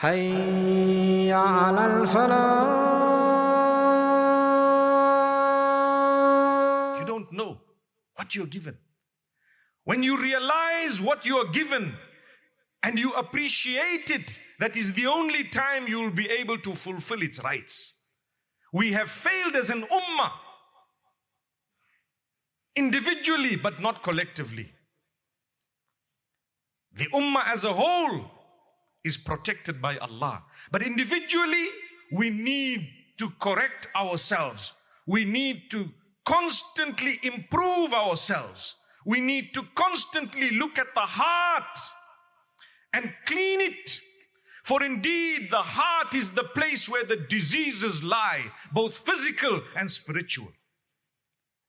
حي على الفلاح. You don't know what you're given. When you realize what you are given and you appreciate it, that is the only time you will be able to fulfill its rights. We have failed as an ummah, individually but not collectively. The ummah as a whole is protected by Allah. But individually, we need to correct ourselves. We need to constantly improve ourselves. We need to constantly look at the heart and clean it. For indeed, the heart is the place where the diseases lie, both physical and spiritual.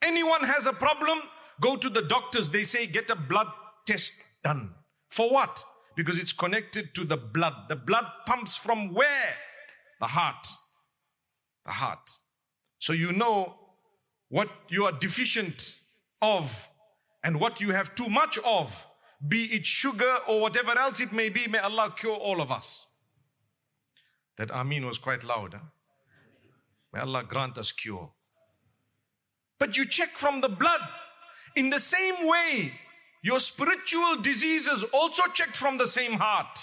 Anyone has a problem, go to the doctors. They say, get a blood test done. For what? Because it's connected to the blood. The blood pumps from where? The heart. The heart. So you know what you are deficient of and what you have too much of, be it sugar or whatever else it may be. May Allah cure all of us. That Ameen was quite loud. Huh? May Allah grant us cure. But you check from the blood. In the same way, your spiritual diseases also checked from the same heart.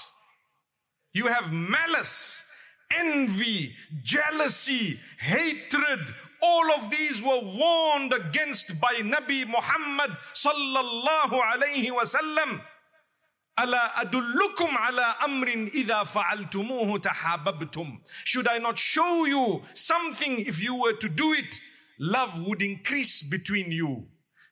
You have malice, envy, jealousy, hatred. All of these were warned against by Nabi Muhammad sallallahu alayhi wasallam. Ala adullukum ala amrin idha fa'altumuhu tahabbabtum. Should I not show you something? If you were to do it, love would increase between you.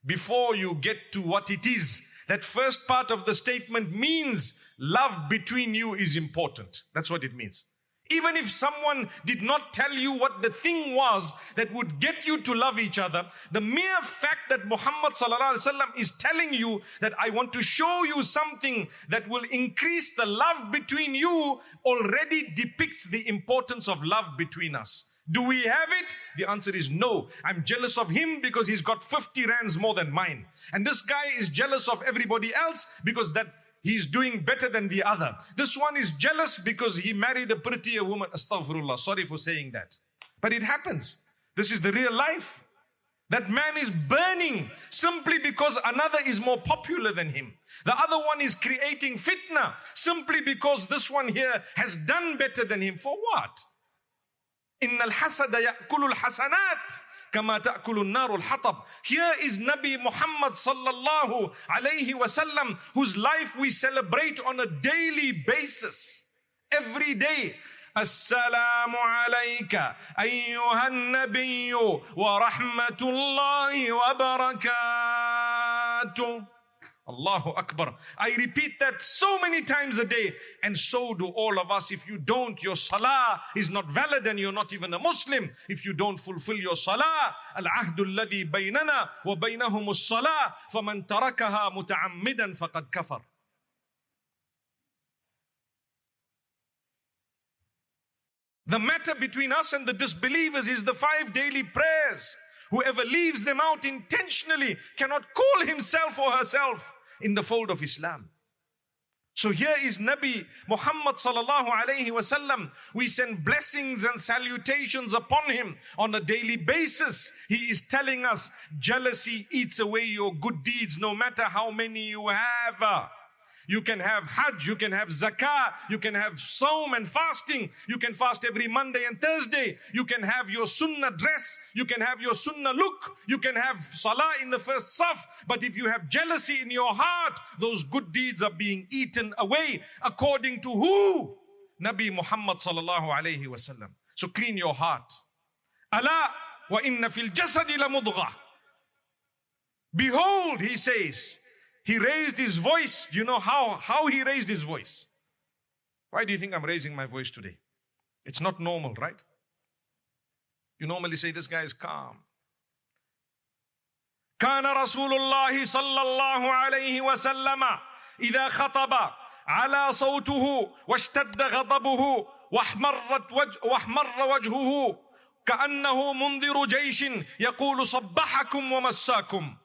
Before you get to what it is, that first part of the statement means love between you is important. That's what it means. Even if someone did not tell you what the thing was that would get you to love each other, the mere fact that Muhammad sallallahu alaihi wasallam is telling you that I want to show you something that will increase the love between you already depicts the importance of love between us. Do we have it? The answer is no. I'm jealous of him because he's got 50 rands more than mine. And this guy is jealous of everybody else because that he's doing better than the other. This one is jealous because he married a prettier woman. Astaghfirullah, sorry for saying that. But it happens. This is the real life. That man is burning simply because another is more popular than him. The other one is creating fitna simply because this one here has done better than him. For what? Innal hasada ya'kulul hasanat kama ta'kulun narul hatab. Here is Nabi Muhammad sallallahu alayhi wasallam, whose life we celebrate on a daily basis. Every day. Assalamu alayka ayyuhan nabiyyu wa rahmatullahi wa barakatuh. Allahu Akbar. I repeat that so many times a day, and so do all of us. If you don't, your salah is not valid and you're not even a Muslim. If you don't fulfill your salah, al-ahdu alladhi baynana wa baynahum as-salah, faman tarakaha muta'ammidan faqad kafar. The matter between us and the disbelievers is the 5 daily prayers. Whoever leaves them out intentionally cannot call himself or herself in the fold of Islam. So here is Nabi Muhammad sallallahu alayhi wasallam. We send blessings and salutations upon him on a daily basis. He is telling us jealousy eats away your good deeds no matter how many you have. You can have Hajj, you can have Zakah, you can have Saum and fasting. You can fast every Monday and Thursday. You can have your Sunnah dress. You can have your Sunnah look. You can have Salah in the first saf. But if you have jealousy in your heart, those good deeds are being eaten away. According to who? Nabi Muhammad sallallahu alayhi wasallam. So clean your heart. Ala wa inna fil jasadi la mudghah. Behold, he says, he raised his voice. Do you know how he raised his voice? Why do you think I'm raising my voice today? It's not normal, right? You normally say this guy is calm. كان رسول الله صلى الله عليه وسلم إذا خطب على صوته واشتد غضبه واحمر وجهه كأنه منذر جيش يقول صبحكم ومساكم.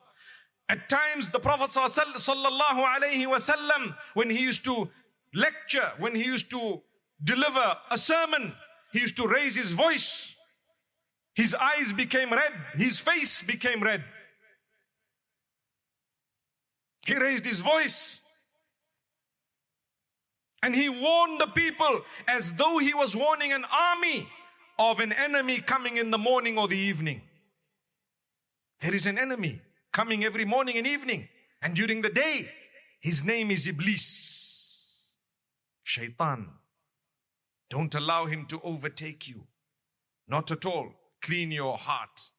At times the Prophet sallallahu alayhi wasallam, when he used to lecture, when he used to deliver a sermon, he used to raise his voice. His eyes became red. His face became red. He raised his voice. And he warned the people as though he was warning an army of an enemy coming in the morning or the evening. There is an enemy coming every morning and evening. And during the day, his name is Iblis. Shaitan. Don't allow him to overtake you. Not at all. Clean your heart.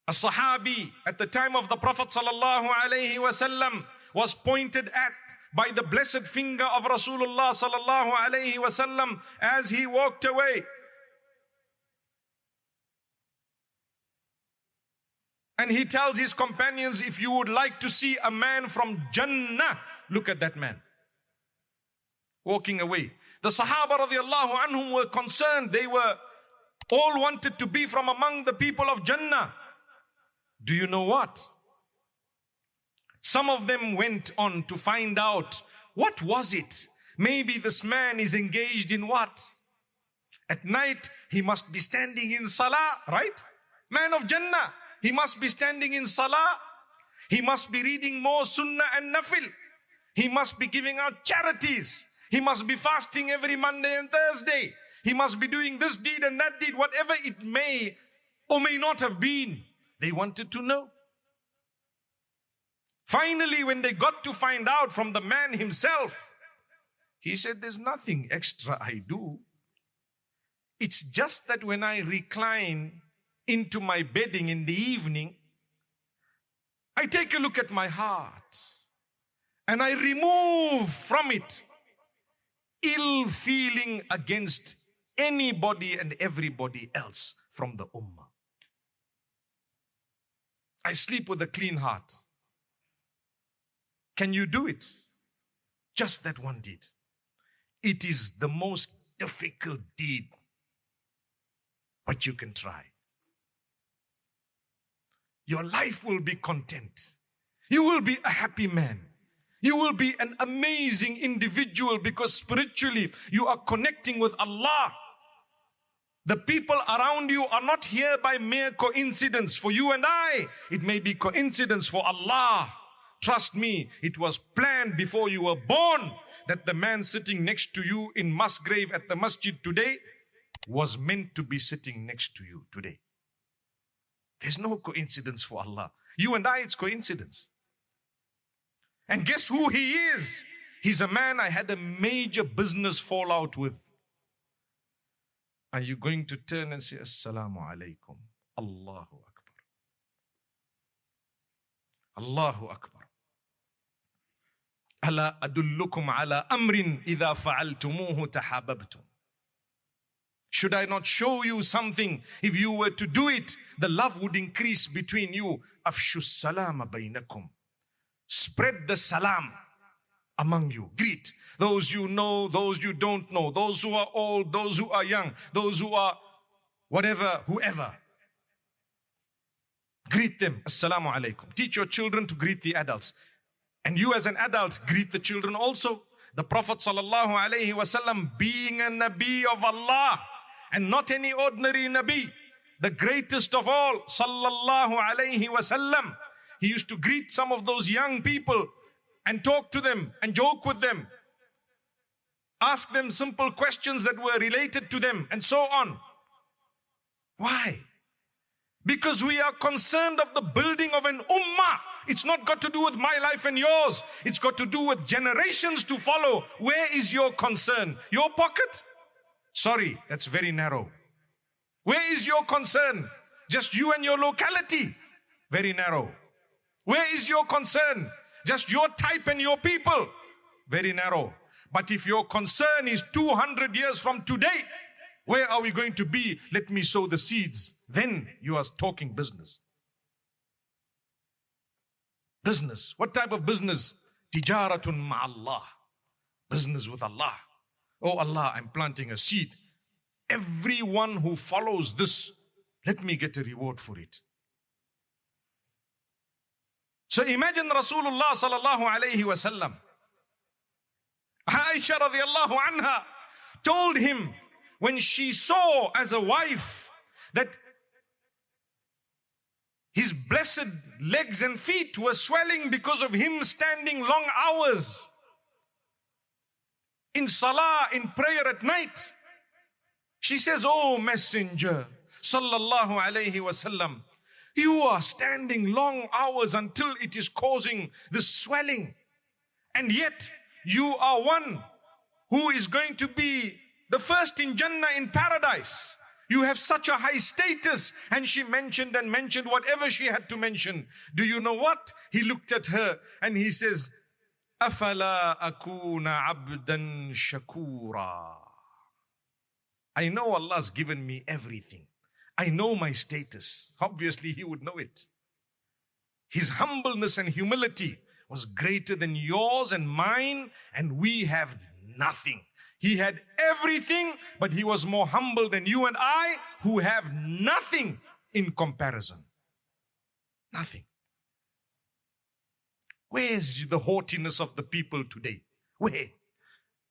A Sahabi at the time of the Prophet sallallahu alaihi wasallam was pointed at by the blessed finger of Rasulullah sallallahu alaihi wasallam as he walked away. And he tells his companions, if you would like to see a man from Jannah, look at that man. Walking away. The Sahaba radiallahu anhum were concerned. They were all wanted to be from among the people of Jannah. Do you know what? Some of them went on to find out what was it. Maybe this man is engaged in what? At night, he must be standing in salah, right? Man of Jannah, he must be standing in salah. He must be reading more sunnah and nafil. He must be giving out charities. He must be fasting every Monday and Thursday. He must be doing this deed and that deed, whatever it may or may not have been. They wanted to know. Finally, when they got to find out from the man himself, he said, there's nothing extra I do. It's just that when I recline into my bedding in the evening, I take a look at my heart and I remove from it ill feeling against anybody and everybody else from the ummah. I sleep with a clean heart. Can you do it? Just that one deed. It is the most difficult deed, but you can try. Your life will be content. You will be a happy man. You will be an amazing individual because spiritually you are connecting with Allah. The people around you are not here by mere coincidence. For you and I, it may be coincidence. For Allah, trust me, it was planned before you were born that the man sitting next to you in Musgrave at the masjid today was meant to be sitting next to you today. There's no coincidence for Allah. You and I, it's coincidence. And guess who he is? He's a man I had a major business fallout with. Are you going to turn and say, Assalamu alaikum? Allahu Akbar. Allahu Akbar. Ala adullukum ala amrin idha fa'altumuhu tahabbabtum. Should I not show you something? If you were to do it, the love would increase between you. Afshu salama bainakum. Spread the salam among you. Greet those you know, those you don't know, those who are old, those who are young, those who are whatever, whoever. Greet them. Assalamu alaikum. Teach your children to greet the adults. And you as an adult, greet the children also. The Prophet sallallahu alaihi wasallam, being a Nabi of Allah and not any ordinary Nabi, the greatest of all, sallallahu alaihi wasallam, he used to greet some of those young people and talk to them and joke with them. Ask them simple questions that were related to them and so on. Why? Because we are concerned of the building of an ummah. It's not got to do with my life and yours. It's got to do with generations to follow. Where is your concern? Your pocket? Sorry, that's very narrow. Where is your concern? Just you and your locality? Very narrow. Where is your concern? Just your type and your people? Very narrow. But if your concern is 200 years from today, where are we going to be? Let me sow the seeds. Then you are talking business. Business. What type of business? Tijaratun ma'allah. Business with Allah. Oh Allah, I'm planting a seed. Everyone who follows this, let me get a reward for it. So imagine Rasulullah sallallahu alayhi wasallam Aisha radiallahu anha told him when she saw as a wife that his blessed legs and feet were swelling because of him standing long hours in salah, in prayer at night. She says, "Oh Messenger, sallallahu alayhi wasallam, you are standing long hours until it is causing the swelling. And yet you are one who is going to be the first in Jannah, in paradise. You have such a high status." And she mentioned and mentioned whatever she had to mention. Do you know what? He looked at her and he says, "Afala akuna abdan shakura." I know Allah's given me everything. I know my status. Obviously, he would know it. His humbleness and humility was greater than yours and mine, and we have nothing. He had everything, but he was more humble than you and I, who have nothing in comparison. Nothing. Where's the haughtiness of the people today? Where?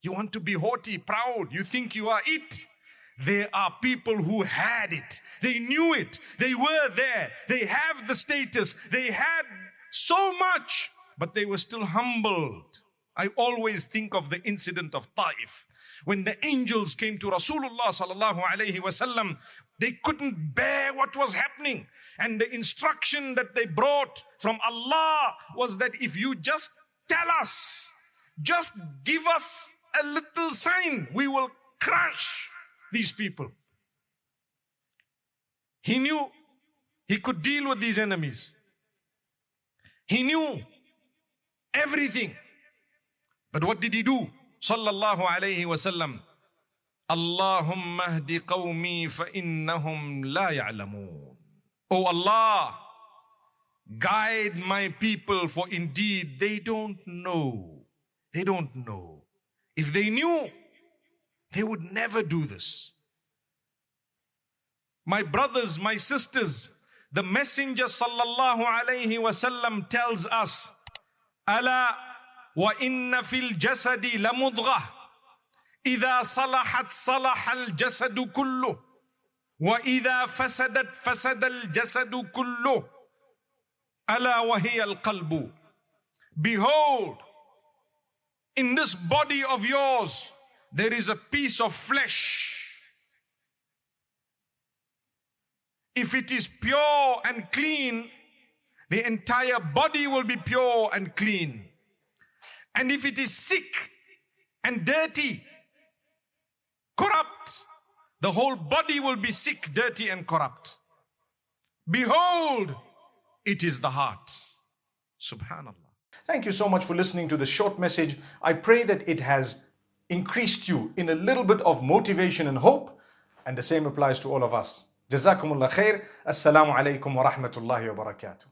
You want to be haughty, proud, you think you are it. There are people who had it. They knew it. They were there. They have the status. They had so much, but they were still humbled. I always think of the incident of Taif. When the angels came to Rasulullah sallallahu alayhi wasallam, they couldn't bear what was happening. And the instruction that they brought from Allah was that if you just tell us, just give us a little sign, we will crush these people. He knew he could deal with these enemies. He knew everything. But what did he do? Sallallahu alayhi wasallam. Allahumma hdi qawmi fa innahum la ya'lamun. Oh Allah, guide my people, for indeed they don't know. They don't know. If they knew, they would never do this. My brothers, my sisters, the Messenger sallallahu alayhi wasallam tells us, "Ala wa inna fil jasadi la mudghah, idha salahat salaha al jasadu kullu, wa idha fasadat fasada al jasadu kullu, ala wa hiya al qalbu." Behold, in this body of yours, there is a piece of flesh. If it is pure and clean, the entire body will be pure and clean. And if it is sick and dirty, corrupt, the whole body will be sick, dirty and corrupt. Behold, it is the heart. Subhanallah. Thank you so much for listening to this short message. I pray that it has increased you in a little bit of motivation and hope, and the same applies to all of us. Jazakumullah khair. Assalamu alaikum wa rahmatullahi wa barakatuh.